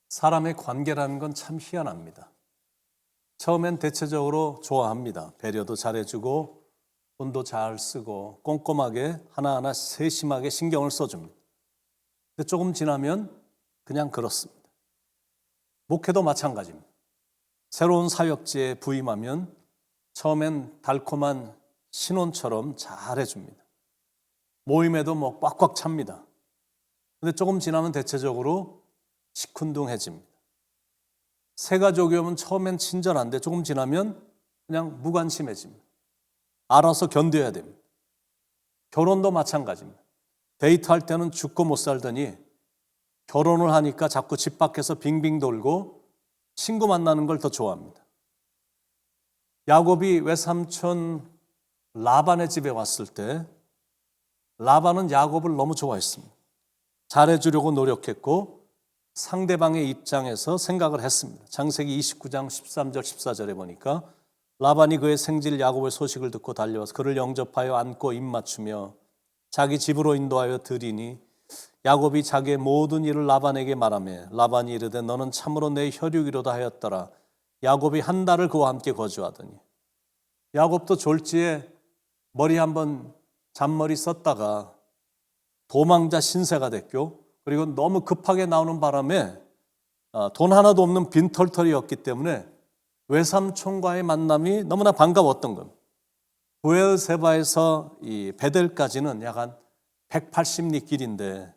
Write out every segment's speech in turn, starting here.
사람의 관계라는 건 참 희한합니다. 처음엔 대체적으로 좋아합니다. 배려도 잘해주고 돈도 잘 쓰고 꼼꼼하게 하나하나 세심하게 신경을 써줍니다. 근데 조금 지나면 그냥 그렇습니다. 목회도 마찬가지입니다. 새로운 사역지에 부임하면 처음엔 달콤한 신혼처럼 잘해줍니다. 모임에도 꽉꽉 찹니다. 근데 조금 지나면 대체적으로 시큰둥해집니다. 새 가족이 오면 처음엔 친절한데 조금 지나면 그냥 무관심해집니다. 알아서 견뎌야 됩니다. 결혼도 마찬가지입니다. 데이트할 때는 죽고 못 살더니 결혼을 하니까 자꾸 집 밖에서 빙빙 돌고 친구 만나는 걸 더 좋아합니다. 야곱이 외삼촌 라반의 집에 왔을 때 라반은 야곱을 너무 좋아했습니다. 잘해주려고 노력했고 상대방의 입장에서 생각을 했습니다. 창세기 29장 13절 14절에 보니까 라반이 그의 생질 야곱의 소식을 듣고 달려와서 그를 영접하여 안고 입 맞추며 자기 집으로 인도하여 드리니 야곱이 자기의 모든 일을 라반에게 말하며 라반이 이르되 너는 참으로 내 혈육이로다 하였더라. 야곱이 한 달을 그와 함께 거주하더니 야곱도 졸지에 머리 한번 잔머리 썼다가 도망자 신세가 됐고 그리고 너무 급하게 나오는 바람에 돈 하나도 없는 빈털터리였기 때문에 외삼촌과의 만남이 너무나 반가웠던 겁니다. 부엘세바에서 이 베델까지는 약 한 180리 길인데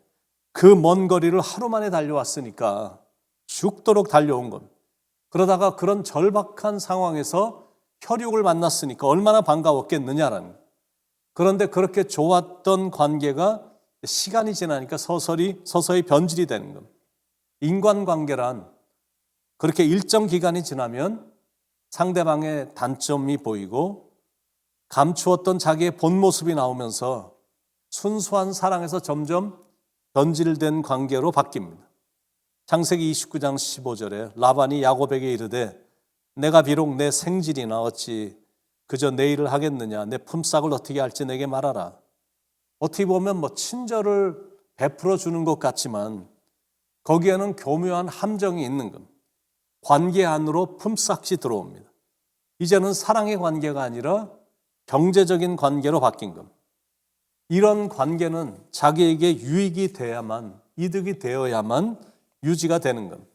그 먼 거리를 하루 만에 달려왔으니까 죽도록 달려온 겁니다. 그러다가 그런 절박한 상황에서 혈육을 만났으니까 얼마나 반가웠겠느냐라는 거예요. 그런데 그렇게 좋았던 관계가 시간이 지나니까 서서히 변질이 되는 겁니다. 인간관계란 그렇게 일정 기간이 지나면 상대방의 단점이 보이고 감추었던 자기의 본 모습이 나오면서 순수한 사랑에서 점점 변질된 관계로 바뀝니다. 창세기 29장 15절에 라반이 야곱에게 이르되 내가 비록 내 생질이나 어찌 그저 내 일을 하겠느냐 내 품삯을 어떻게 할지 내게 말하라. 어떻게 보면 친절을 베풀어 주는 것 같지만 거기에는 교묘한 함정이 있는 겁니다. 관계 안으로 품삯이 들어옵니다. 이제는 사랑의 관계가 아니라 경제적인 관계로 바뀐 겁니다. 이런 관계는 자기에게 유익이 돼야만, 이득이 되어야만 유지가 되는 겁니다.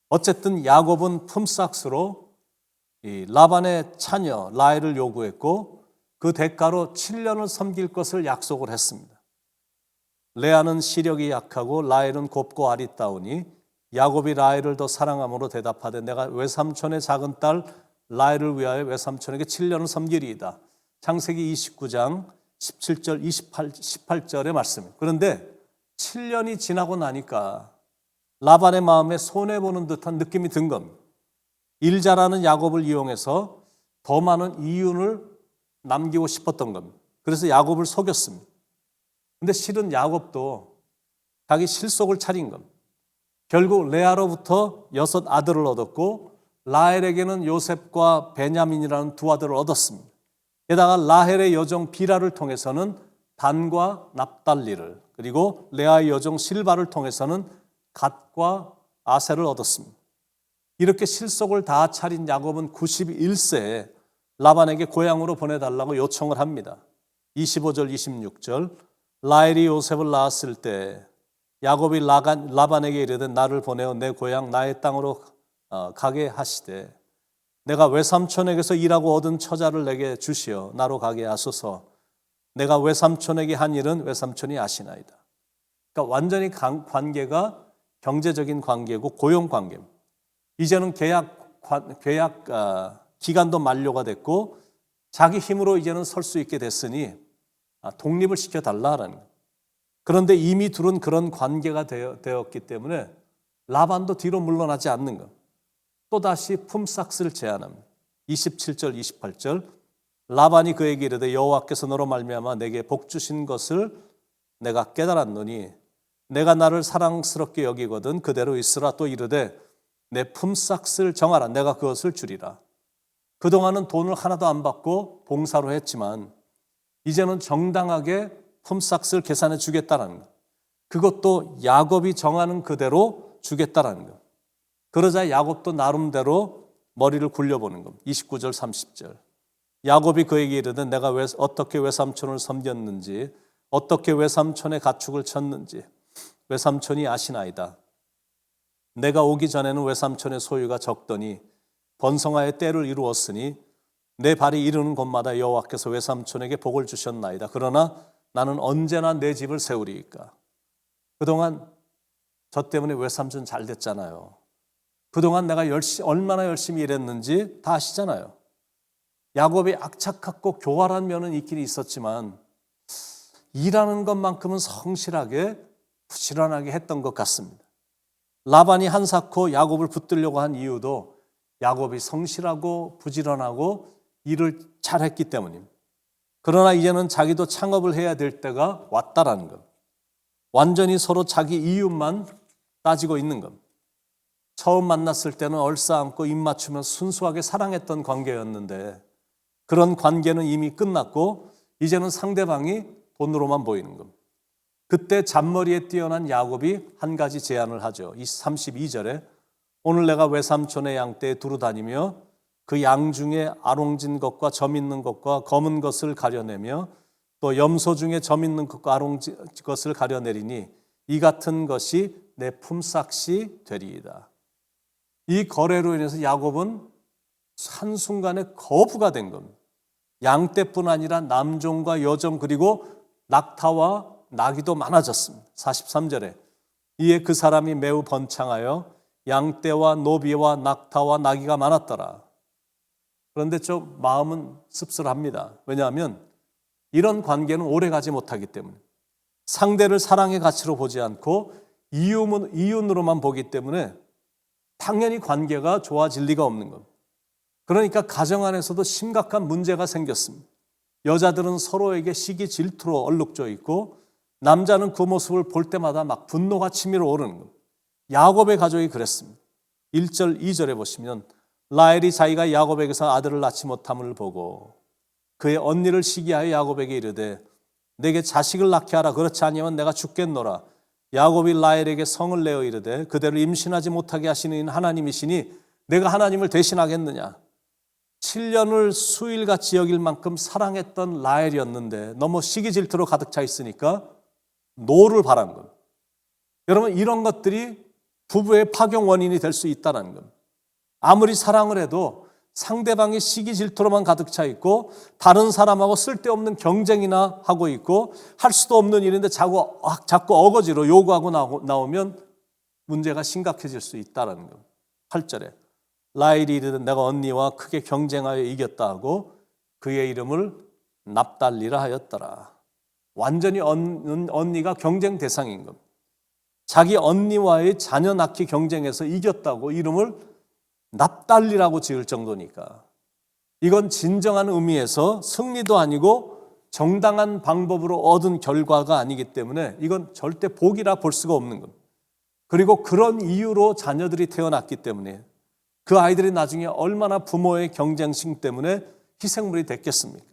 어쨌든 야곱은 품삯으로 이 라반의 차녀 라헬을 요구했고 그 대가로 7년을 섬길 것을 약속을 했습니다. 레아는 시력이 약하고 라헬은 곱고 아리따우니 야곱이 라헬을 더 사랑함으로 대답하되 내가 외삼촌의 작은 딸 라헬을 위하여 외삼촌에게 7년을 섬기리이다. 창세기 29장 17절 18절의 말씀입니다. 그런데 7년이 지나고 나니까 라반의 마음에 손해보는 듯한 느낌이 든 겁니다. 일 잘하는 야곱을 이용해서 더 많은 이윤을 남기고 싶었던 겁니다. 그래서 야곱을 속였습니다. 근데 실은 야곱도 자기 실속을 차린 겁니다. 결국 레아로부터 6 아들을 얻었고 라헬에게는 요셉과 베냐민이라는 2 아들을 얻었습니다. 게다가 라헬의 여종 비라를 통해서는 단과 납달리를 그리고 레아의 여종 실바를 통해서는 갓과 아셀을 얻었습니다. 이렇게 실속을 다 차린 야곱은 91세에 라반에게 고향으로 보내달라고 요청을 합니다. 25절 26절 라헬이 요셉을 낳았을 때 야곱이 라반에게 이르되 나를 보내어 내 고향 나의 땅으로 가게 하시되 내가 외삼촌에게서 일하고 얻은 처자를 내게 주시어 나로 가게 하소서. 내가 외삼촌에게 한 일은 외삼촌이 아시나이다. 그러니까 완전히 관계가 경제적인 관계고 고용 관계입니다. 이제는 계약 기간도 만료가 됐고 자기 힘으로 이제는 설 수 있게 됐으니 독립을 시켜달라라는 거예요. 그런데 이미 둘은 그런 관계가 되었기 때문에 라반도 뒤로 물러나지 않는 것. 또다시 품삯을 제안합니다. 27절 28절 라반이 그에게 이르되 여호와께서 너로 말미암아 내게 복 주신 것을 내가 깨달았노니 내가 나를 사랑스럽게 여기거든 그대로 있으라. 또 이르되 내 품삯을 정하라. 내가 그것을 주리라. 그동안은 돈을 하나도 안 받고 봉사로 했지만 이제는 정당하게 품삯을 계산해 주겠다라는 것. 그것도 야곱이 정하는 그대로 주겠다라는 것. 그러자 야곱도 나름대로 머리를 굴려보는 겁니다. 29절 30절. 야곱이 그에게 이르되 내가 어떻게 외삼촌을 섬겼는지 어떻게 외삼촌의 가축을 쳤는지 외삼촌이 아시나이다. 내가 오기 전에는 외삼촌의 소유가 적더니 번성하여 때를 이루었으니 내 발이 이르는 곳마다 여호와께서 외삼촌에게 복을 주셨나이다. 그러나 나는 언제나 내 집을 세우리이까. 그동안 저 때문에 외삼촌 잘 됐잖아요. 그동안 내가 얼마나 열심히 일했는지 다 아시잖아요. 야곱이 악착같고 교활한 면은 있긴 있었지만 일하는 것만큼은 성실하게 부지런하게 했던 것 같습니다. 라반이 한사코 야곱을 붙들려고 한 이유도 야곱이 성실하고 부지런하고 일을 잘했기 때문입니다. 그러나 이제는 자기도 창업을 해야 될 때가 왔다라는 것. 완전히 서로 자기 이윤만 따지고 있는 것. 처음 만났을 때는 얼싸안고 입 맞추며 순수하게 사랑했던 관계였는데 그런 관계는 이미 끝났고 이제는 상대방이 돈으로만 보이는 것. 그때 잔머리에 뛰어난 야곱이 한 가지 제안을 하죠. 32절에 오늘 내가 외삼촌의 양떼에 두루 다니며 그 양 중에 아롱진 것과 점 있는 것과 검은 것을 가려내며 또 염소 중에 점 있는 것과 아롱진 것을 가려내리니 이 같은 것이 내 품삯이 되리이다. 이 거래로 인해서 야곱은 한순간에 거부가 된 겁니다. 양떼뿐 아니라 남종과 여종 그리고 낙타와 나귀도 많아졌습니다. 43절에 이에 그 사람이 매우 번창하여 양떼와 노비와 낙타와 나귀가 많았더라. 그런데 좀 마음은 씁쓸합니다. 왜냐하면 이런 관계는 오래가지 못하기 때문에 상대를 사랑의 가치로 보지 않고 이윤으로만 보기 때문에 당연히 관계가 좋아질 리가 없는 겁니다. 그러니까 가정 안에서도 심각한 문제가 생겼습니다. 여자들은 서로에게 시기 질투로 얼룩져 있고 남자는 그 모습을 볼 때마다 막 분노가 치밀어 오르는 겁니다. 야곱의 가족이 그랬습니다. 1절, 2절에 보시면 라헬이 자기가 야곱에게서 아들을 낳지 못함을 보고 그의 언니를 시기하여 야곱에게 이르되 내게 자식을 낳게 하라. 그렇지 아니하면 내가 죽겠노라. 야곱이 라헬에게 성을 내어 이르되 그대를 임신하지 못하게 하시는 하나님이시니 내가 하나님을 대신하겠느냐. 7년을 수일같이 여길 만큼 사랑했던 라헬이었는데 너무 시기 질투로 가득 차 있으니까 노를 바란 겁니다. 여러분 이런 것들이 부부의 파경 원인이 될 수 있다는 겁니다. 아무리 사랑을 해도 상대방이 시기 질투로만 가득 차 있고 다른 사람하고 쓸데없는 경쟁이나 하고 있고 할 수도 없는 일인데 자꾸 어거지로 요구하고 나오면 문제가 심각해질 수 있다는 겁니다. 8절에 라헬이 이르되 내가 언니와 크게 경쟁하여 이겼다 하고 그의 이름을 납달리라 하였더라. 완전히 언니가 경쟁 대상인 겁니다. 자기 언니와의 자녀 낳기 경쟁에서 이겼다고 이름을 납달리라고 지을 정도니까 이건 진정한 의미에서 승리도 아니고 정당한 방법으로 얻은 결과가 아니기 때문에 이건 절대 복이라 볼 수가 없는 겁니다. 그리고 그런 이유로 자녀들이 태어났기 때문에 그 아이들이 나중에 얼마나 부모의 경쟁심 때문에 희생물이 됐겠습니까?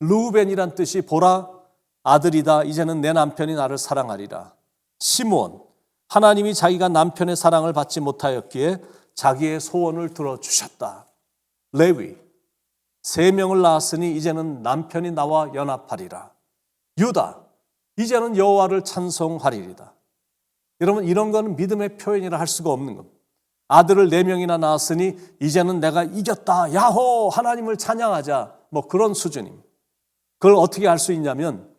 르우벤이란 뜻이 보라 아들이다. 이제는 내 남편이 나를 사랑하리라. 시므온 하나님이 자기가 남편의 사랑을 받지 못하였기에 자기의 소원을 들어주셨다. 레위 3명을 낳았으니 이제는 남편이 나와 연합하리라. 유다 이제는 여호와를 찬송하리리다. 여러분 이런 거는 믿음의 표현이라 할 수가 없는 겁니다. 아들을 4명이나 낳았으니 이제는 내가 이겼다. 야호 하나님을 찬양하자. 뭐 그런 수준입니다. 그걸 어떻게 할 수 있냐면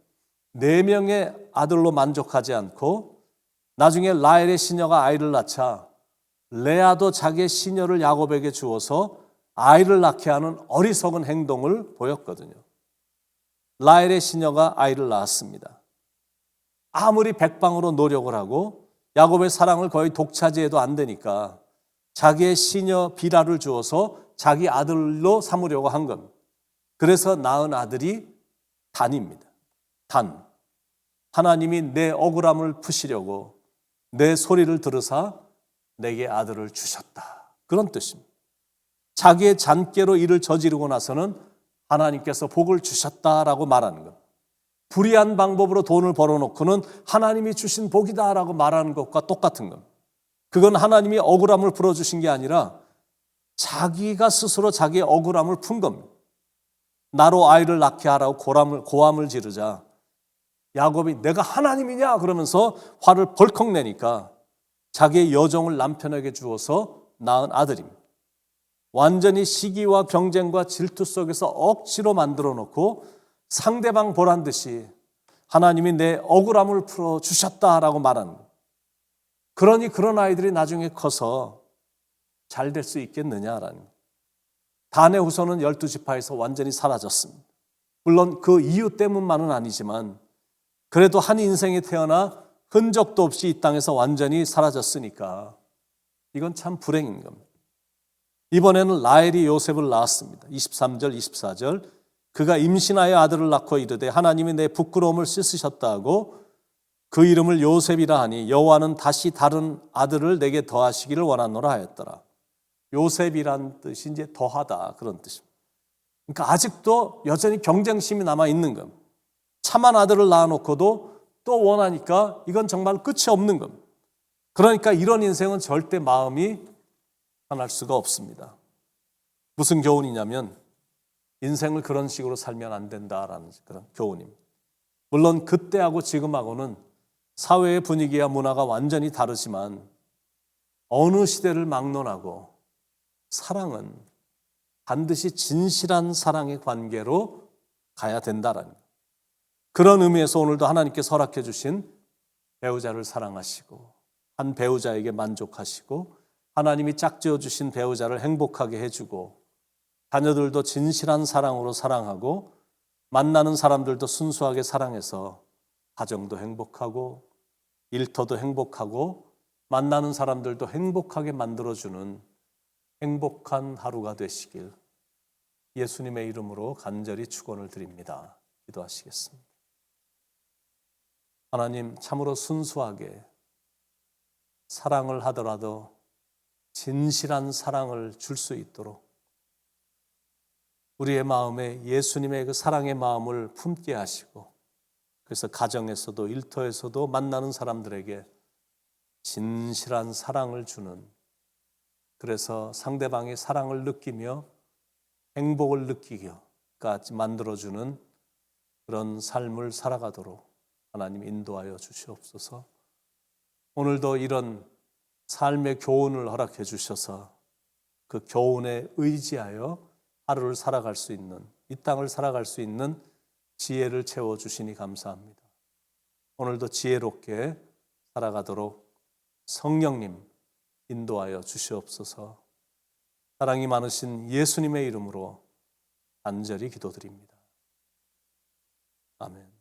4명의 아들로 만족하지 않고 나중에 라헬의 시녀가 아이를 낳자 레아도 자기의 시녀를 야곱에게 주어서 아이를 낳게 하는 어리석은 행동을 보였거든요. 라헬의 시녀가 아이를 낳았습니다. 아무리 백방으로 노력을 하고 야곱의 사랑을 거의 독차지해도 안 되니까 자기의 시녀 비라를 주어서 자기 아들로 삼으려고 한 겁니다. 그래서 낳은 아들이 단입니다. 단. 하나님이 내 억울함을 푸시려고 내 소리를 들으사 내게 아들을 주셨다. 그런 뜻입니다. 자기의 잔꾀로 일을 저지르고 나서는 하나님께서 복을 주셨다라고 말하는 것. 불의한 방법으로 돈을 벌어놓고는 하나님이 주신 복이다라고 말하는 것과 똑같은 것. 그건 하나님이 억울함을 풀어주신 게 아니라 자기가 스스로 자기의 억울함을 푼 겁니다. 나로 아이를 낳게 하라고 고함을 지르자 야곱이 내가 하나님이냐 그러면서 화를 벌컥 내니까 자기의 여종을 남편에게 주어서 낳은 아들입니다. 완전히 시기와 경쟁과 질투 속에서 억지로 만들어 놓고 상대방 보란 듯이 하나님이 내 억울함을 풀어주셨다라고 말하는 거예요. 그러니 그런 아이들이 나중에 커서 잘 될 수 있겠느냐라는 거예요. 단의 후손은 12지파에서 완전히 사라졌습니다. 물론 그 이유 때문만은 아니지만 그래도 한 인생에 태어나 흔적도 없이 이 땅에서 완전히 사라졌으니까 이건 참 불행인 겁니다. 이번에는 라헬이 요셉을 낳았습니다. 23절, 24절 그가 임신하여 아들을 낳고 이르되 하나님이 내 부끄러움을 씻으셨다 하고 그 이름을 요셉이라 하니 여호와는 다시 다른 아들을 내게 더하시기를 원하노라 하였더라. 요셉이란 뜻이 이제 더하다 그런 뜻입니다. 그러니까 아직도 여전히 경쟁심이 남아 있는 겁니다. 참한 아들을 낳아놓고도 또 원하니까 이건 정말 끝이 없는 겁니다. 그러니까 이런 인생은 절대 마음이 편할 수가 없습니다. 무슨 교훈이냐면 인생을 그런 식으로 살면 안 된다라는 그런 교훈입니다. 물론 그때하고 지금하고는 사회의 분위기와 문화가 완전히 다르지만 어느 시대를 막론하고 사랑은 반드시 진실한 사랑의 관계로 가야 된다라는 그런 의미에서 오늘도 하나님께서 허락해 주신 배우자를 사랑하시고 한 배우자에게 만족하시고 하나님이 짝지어 주신 배우자를 행복하게 해주고 자녀들도 진실한 사랑으로 사랑하고 만나는 사람들도 순수하게 사랑해서 가정도 행복하고 일터도 행복하고 만나는 사람들도 행복하게 만들어주는 행복한 하루가 되시길 예수님의 이름으로 간절히 축원을 드립니다. 기도하시겠습니다. 하나님 참으로 순수하게 사랑을 하더라도 진실한 사랑을 줄 수 있도록 우리의 마음에 예수님의 그 사랑의 마음을 품게 하시고 그래서 가정에서도 일터에서도 만나는 사람들에게 진실한 사랑을 주는 그래서 상대방의 사랑을 느끼며 행복을 느끼기까지 만들어주는 그런 삶을 살아가도록 하나님 인도하여 주시옵소서. 오늘도 이런 삶의 교훈을 허락해 주셔서 그 교훈에 의지하여 하루를 살아갈 수 있는 이 땅을 살아갈 수 있는 지혜를 채워주시니 감사합니다. 오늘도 지혜롭게 살아가도록 성령님 인도하여 주시옵소서. 사랑이 많으신 예수님의 이름으로 간절히 기도드립니다. 아멘.